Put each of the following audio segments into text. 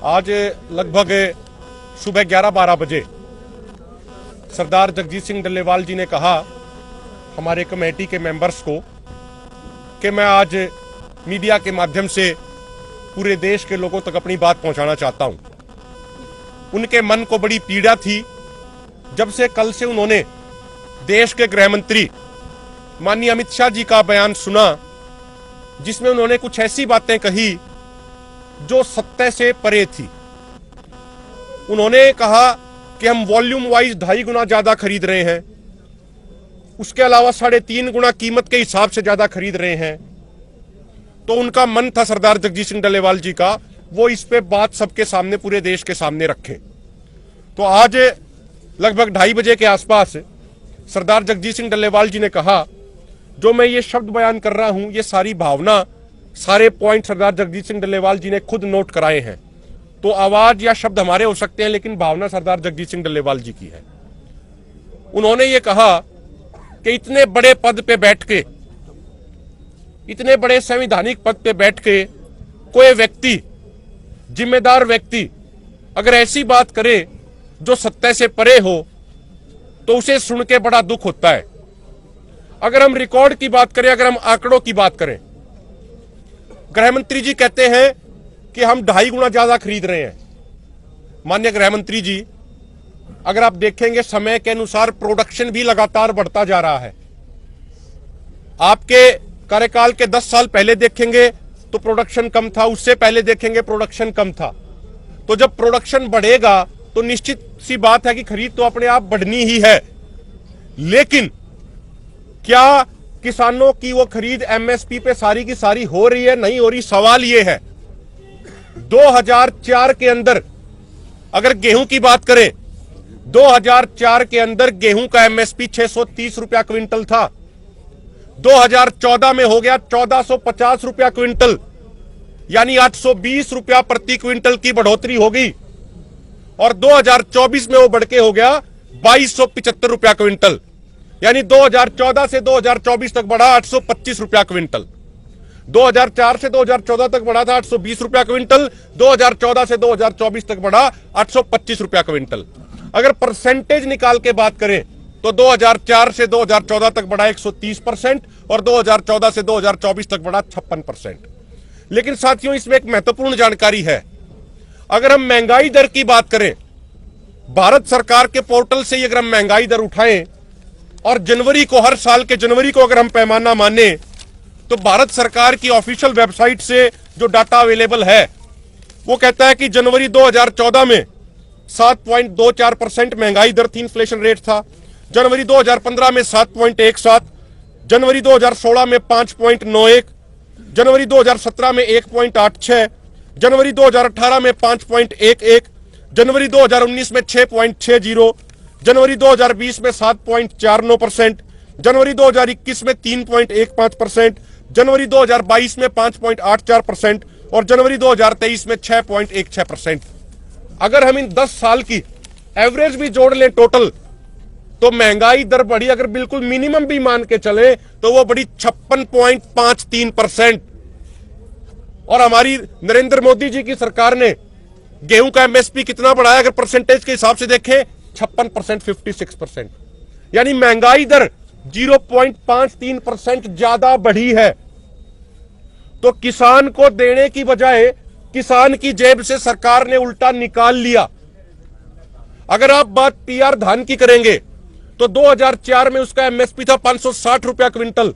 आज लगभग सुबह 11-12 बजे सरदार जगजीत सिंह डल्लेवाल जी ने कहा हमारे कमेटी के मेंबर्स को कि मैं आज मीडिया के माध्यम से पूरे देश के लोगों तक अपनी बात पहुंचाना चाहता हूं। उनके मन को बड़ी पीड़ा थी जब से कल से उन्होंने देश के गृह मंत्री माननीय अमित शाह जी का बयान सुना, जिसमें उन्होंने कुछ ऐसी बातें कही जो सत्य से परे थी। उन्होंने कहा कि हम वॉल्यूम वाइज 2.5 गुना ज्यादा खरीद रहे हैं, उसके अलावा 3.5 गुना कीमत के हिसाब से ज्यादा खरीद रहे हैं। तो उनका मन था सरदार जगजीत सिंह डल्लेवाल जी का, वो इस पे बात सबके सामने, पूरे देश के सामने रखें। तो आज लगभग 2:30 बजे के आसपास सरदार जगजीत सिंह डल्लेवाल जी ने कहा, जो मैं ये शब्द बयान कर रहा हूं, ये सारी भावना, सारे पॉइंट सरदार जगजीत सिंह डल्लेवाल जी ने खुद नोट कराए हैं। तो आवाज या शब्द हमारे हो सकते हैं, लेकिन भावना सरदार जगजीत सिंह डल्लेवाल जी की है। उन्होंने ये कहा कि इतने बड़े पद पे बैठ के, इतने बड़े संवैधानिक पद पे बैठ के कोई व्यक्ति, जिम्मेदार व्यक्ति अगर ऐसी बात करे जो सत्य से परे हो तो उसे सुन के बड़ा दुख होता है। अगर हम रिकॉर्ड की बात करें, अगर हम आंकड़ों की बात करें, गृह मंत्री जी कहते हैं कि हम 2.5 गुना ज्यादा खरीद रहे हैं। माननीय गृह मंत्री जी, अगर आप देखेंगे समय के अनुसार प्रोडक्शन भी लगातार बढ़ता जा रहा है। आपके कार्यकाल के 10 साल पहले देखेंगे तो प्रोडक्शन कम था, उससे पहले देखेंगे प्रोडक्शन कम था। तो जब प्रोडक्शन बढ़ेगा तो निश्चित सी बात है कि खरीद तो अपने आप बढ़नी ही है। लेकिन क्या किसानों की वो खरीद एमएसपी पे सारी की सारी हो रही है? नहीं हो रही। सवाल ये है, 2004 के अंदर अगर गेहूं की बात करें, 2004 के अंदर गेहूं का एमएसपी 630 रुपया क्विंटल था। 2014 में हो गया 1450 रुपया क्विंटल, यानी 820 रुपया प्रति क्विंटल की बढ़ोतरी होगी। और 2024 में वो बढ़ के हो गया 2275 रुपया क्विंटल, यानी 2014 से 2024 तक बढ़ा 825 रुपया क्विंटल। 2004 से 2014 तक बढ़ा था 820 रुपया क्विंटल, 2014 से 2024 तक बढ़ा 825 रुपया क्विंटल। अगर परसेंटेज निकाल के बात करें तो 2004 से 2014 तक बढ़ा 130% और 2014 से 2024 तक बढ़ा 56%। लेकिन साथियों, इसमें एक महत्वपूर्ण जानकारी है। अगर हम महंगाई दर की बात करें, भारत सरकार के पोर्टल से अगर हम महंगाई दर उठाएं और जनवरी को, हर साल के जनवरी को अगर हम पैमाना माने, तो भारत सरकार की ऑफिशियल वेबसाइट से जो डाटा अवेलेबल है वो कहता है कि जनवरी 2014 में 7.24% महंगाई दर थी, इन्फ्लेशन रेट था। जनवरी 2015 में 7.17, जनवरी 2016 में 5.91, जनवरी 2017 में 1.86, जनवरी 2018 में 5.11, जनवरी 2019 में 6.60, जनवरी 2020 में 7.49%, जनवरी 2021 में 3.15%, जनवरी 2022 में 5.84% और जनवरी 2023 में 6.16%। अगर हम इन 10 साल की एवरेज भी जोड़ लें टोटल, तो महंगाई दर बढ़ी, अगर बिल्कुल मिनिमम भी मान के चले तो वो बढ़ी 56.53%। और हमारी नरेंद्र मोदी जी की सरकार ने गेहूं का एमएसपी कितना बढ़ाया? अगर परसेंटेज के हिसाब से देखें 56%, 56%, यानी महंगाई दर 0.53% ज्यादा बढ़ी है। तो किसान को देने की बजाय किसान की जेब से सरकार ने उल्टा निकाल लिया। अगर आप बात पीआर धान की करेंगे तो 2004 में उसका एमएसपी था 560 रुपया क्विंटल,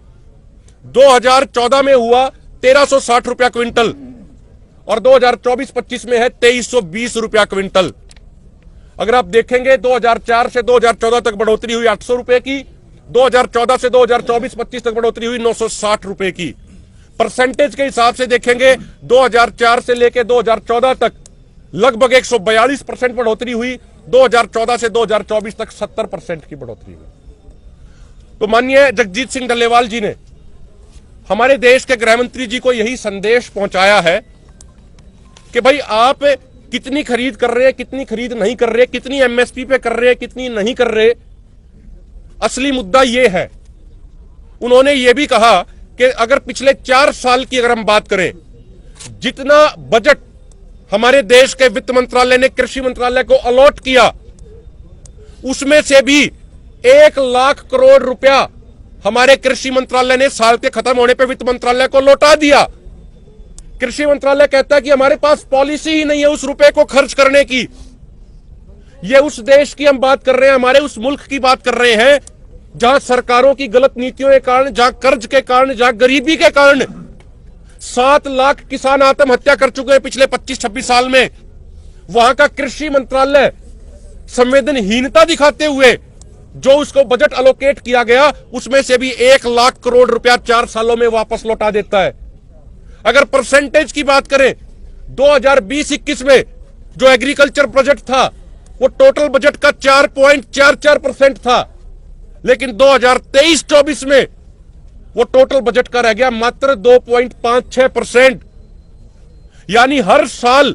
2014 में हुआ 1360 रुपया क्विंटल और 2024-25 में है 2320 रुपया क्विंटल। अगर आप देखेंगे 2004 से 2014 तक बढ़ोतरी हुई 800 रुपए की, 2014 से 2024-25 तक बढ़ोतरी हुई 960 रुपए की। परसेंटेज के हिसाब से देखेंगे 2004 से लेकर 2014 तक लगभग 142% बढ़ोतरी हुई, 2014 से 2024 तक 70% की बढ़ोतरी हुई। तो माननीय जगजीत सिंह डल्लेवाल जी ने हमारे देश के गृह मंत्री जी को यही संदेश पहुंचाया है कि भाई आप कितनी खरीद कर रहे हैं, कितनी खरीद नहीं कर रहे, कितनी एमएसपी पे कर रहे हैं, कितनी नहीं कर रहे, असली मुद्दा यह है। उन्होंने यह भी कहा कि अगर पिछले 4 साल की अगर हम बात करें, जितना बजट हमारे देश के वित्त मंत्रालय ने कृषि मंत्रालय को अलॉट किया, उसमें से भी 1 लाख करोड़ रुपया हमारे कृषि मंत्रालय ने साल के खत्म होने पे वित्त मंत्रालय को लौटा दिया। कृषि मंत्रालय कहता है कि हमारे पास पॉलिसी ही नहीं है उस रुपए को खर्च करने की। ये उस देश की हम बात कर रहे हैं, हमारे उस मुल्क की बात कर रहे हैं जहां सरकारों की गलत नीतियों के कारण, जहां कर्ज के कारण, जहां गरीबी के कारण 7 लाख किसान आत्महत्या कर चुके हैं पिछले 25-26 साल में। वहां का कृषि मंत्रालय संवेदनहीनता दिखाते हुए जो उसको बजट अलोकेट किया गया उसमें से भी 1 लाख करोड़ रुपया 4 सालों में वापस लौटा देता है। अगर परसेंटेज की बात करें, 2020-21 में जो एग्रीकल्चर बजट था वो टोटल बजट का 4.44% था, लेकिन 2023-24 में वो टोटल बजट का रह गया मात्र 2.56%। यानी हर साल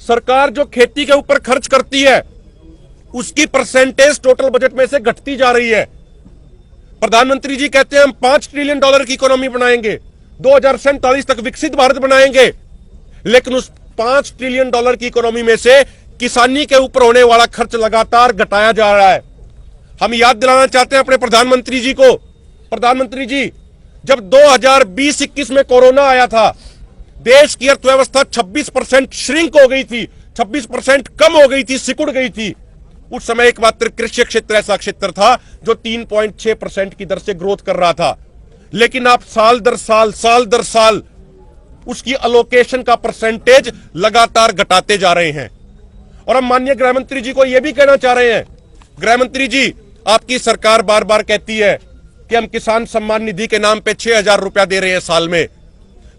सरकार जो खेती के ऊपर खर्च करती है उसकी परसेंटेज टोटल बजट में से घटती जा रही है। प्रधानमंत्री जी कहते हैं हम $5 ट्रिलियन की इकोनॉमी बनाएंगे, 2047 तक विकसित भारत बनाएंगे, लेकिन उस $5 ट्रिलियन की इकोनॉमी में से किसानी के ऊपर होने वाला खर्च लगातार घटाया जा रहा है। हम याद दिलाना चाहते हैं अपने प्रधानमंत्री जी को, प्रधानमंत्री जी जब 2020-21 में कोरोना आया था, देश की अर्थव्यवस्था 26% श्रिंक हो गई थी, 26% कम हो गई थी, सिकुड़ गई थी। उस समय एकमात्र कृषि क्षेत्र ऐसा क्षेत्र था जो 3.6% की दर से ग्रोथ कर रहा था, लेकिन आप साल दर साल उसकी अलोकेशन का परसेंटेज लगातार घटाते जा रहे हैं। और हम माननीय गृह मंत्री जी को यह भी कहना चाह रहे हैं, गृह मंत्री जी आपकी सरकार बार बार कहती है कि हम किसान सम्मान निधि के नाम पे 6,000 रुपया दे रहे हैं साल में,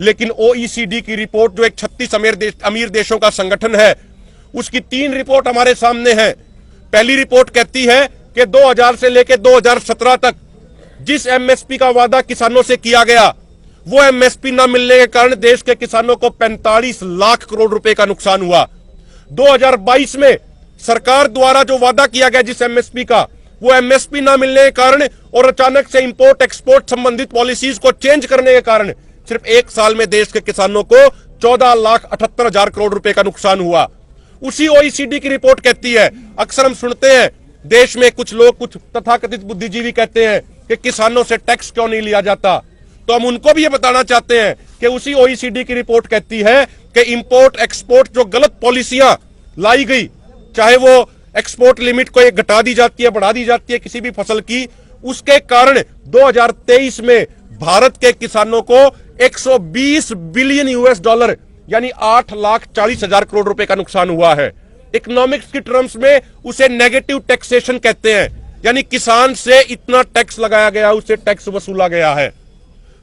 लेकिन OECD की रिपोर्ट जो एक 36 अमीर देशों का संगठन है उसकी 3 रिपोर्ट हमारे सामने है। पहली रिपोर्ट कहती है कि 2000 से लेकर 2017 तक जिस MSP का वादा किसानों से किया गया वो MSP न मिलने के कारण देश के किसानों को 45 लाख करोड़ रुपए का नुकसान हुआ। 2022 में सरकार द्वारा जो वादा किया गया जिस MSP का, वो MSP न मिलने के कारण और अचानक से इंपोर्ट एक्सपोर्ट संबंधित पॉलिसीज को चेंज करने के कारण सिर्फ 1 साल में देश के किसानों को 14,78,000 करोड़ रुपए का नुकसान हुआ। उसी OECD की रिपोर्ट कहती है, अक्सर हम सुनते हैं देश में कुछ लोग, कुछ तथाकथित बुद्धिजीवी कहते हैं कि किसानों से टैक्स क्यों नहीं लिया जाता, तो हम उनको भी ये बताना चाहते हैं कि उसी OECD की रिपोर्ट कहती है कि इंपोर्ट एक्सपोर्ट जो गलत पॉलिसियां लाई गई, चाहे वो एक्सपोर्ट लिमिट को घटा दी जाती है, बढ़ा दी जाती है किसी भी फसल की, उसके कारण 2023 में भारत के किसानों को 120 बिलियन US$ यानी 8,40,000 करोड़ रुपए का नुकसान हुआ है। इकोनॉमिक्स की टर्म्स में उसे नेगेटिव टैक्सेशन कहते हैं, यानी किसान से इतना टैक्स लगाया गया, उससे टैक्स वसूला गया है।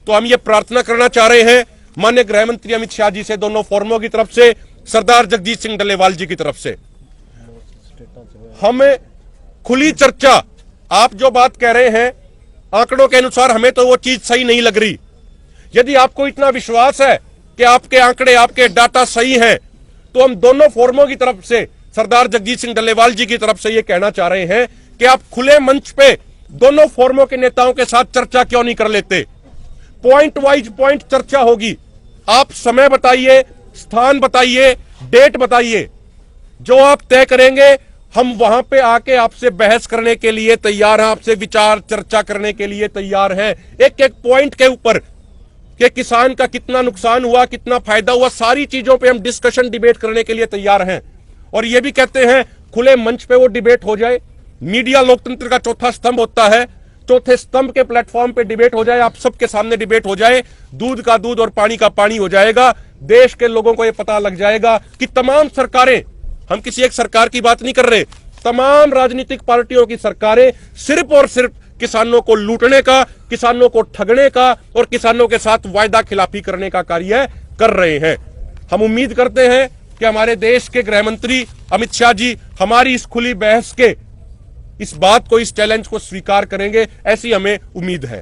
तो हम ये प्रार्थना करना चाह रहे हैं माननीय गृह मंत्री अमित शाह जी से, दोनों फोरमों की तरफ से, सरदार जगजीत सिंह डल्लेवाल जी की तरफ से, हमें खुली चर्चा, आप जो बात कह रहे हैं आंकड़ों के अनुसार हमें तो वो चीज सही नहीं लग रही। यदि आपको इतना विश्वास है कि आपके आंकड़े, आपके डाटा सही हैं, तो हम दोनों फोरमों की तरफ से, सरदार जगजीत सिंह डल्लेवाल जी की तरफ से ये कहना चाह रहे हैं कि आप खुले मंच पे दोनों फोरमों के नेताओं के साथ चर्चा क्यों नहीं कर लेते। पॉइंट वाइज पॉइंट चर्चा होगी, आप समय बताइए, स्थान बताइए, डेट बताइए, जो आप तय करेंगे हम वहां पे आके आपसे बहस करने के लिए तैयार हैं, आपसे विचार चर्चा करने के लिए तैयार हैं। एक एक पॉइंट के ऊपर कि किसान का कितना नुकसान हुआ, कितना फायदा हुआ, सारी चीजों पे हम डिस्कशन डिबेट करने के लिए तैयार हैं। और ये भी कहते हैं खुले मंच पे वो डिबेट हो जाए। मीडिया लोकतंत्र का चौथा स्तंभ होता है, चौथे स्तंभ के प्लेटफॉर्म पे डिबेट हो जाए, आप सबके सामने डिबेट हो जाए, दूध का दूध और पानी का पानी हो जाएगा। देश के लोगों को यह पता लग जाएगा कि तमाम सरकारें, हम किसी एक सरकार की बात नहीं कर रहे, तमाम राजनीतिक पार्टियों की सरकारें सिर्फ और सिर्फ किसानों को लूटने का, किसानों को ठगने का और किसानों के साथ वायदा खिलाफी करने का कार्य कर रहे हैं। हम उम्मीद करते हैं कि हमारे देश के गृह मंत्री अमित शाह जी हमारी इस खुली बहस के इस बात को, इस चैलेंज को स्वीकार करेंगे, ऐसी हमें उम्मीद है।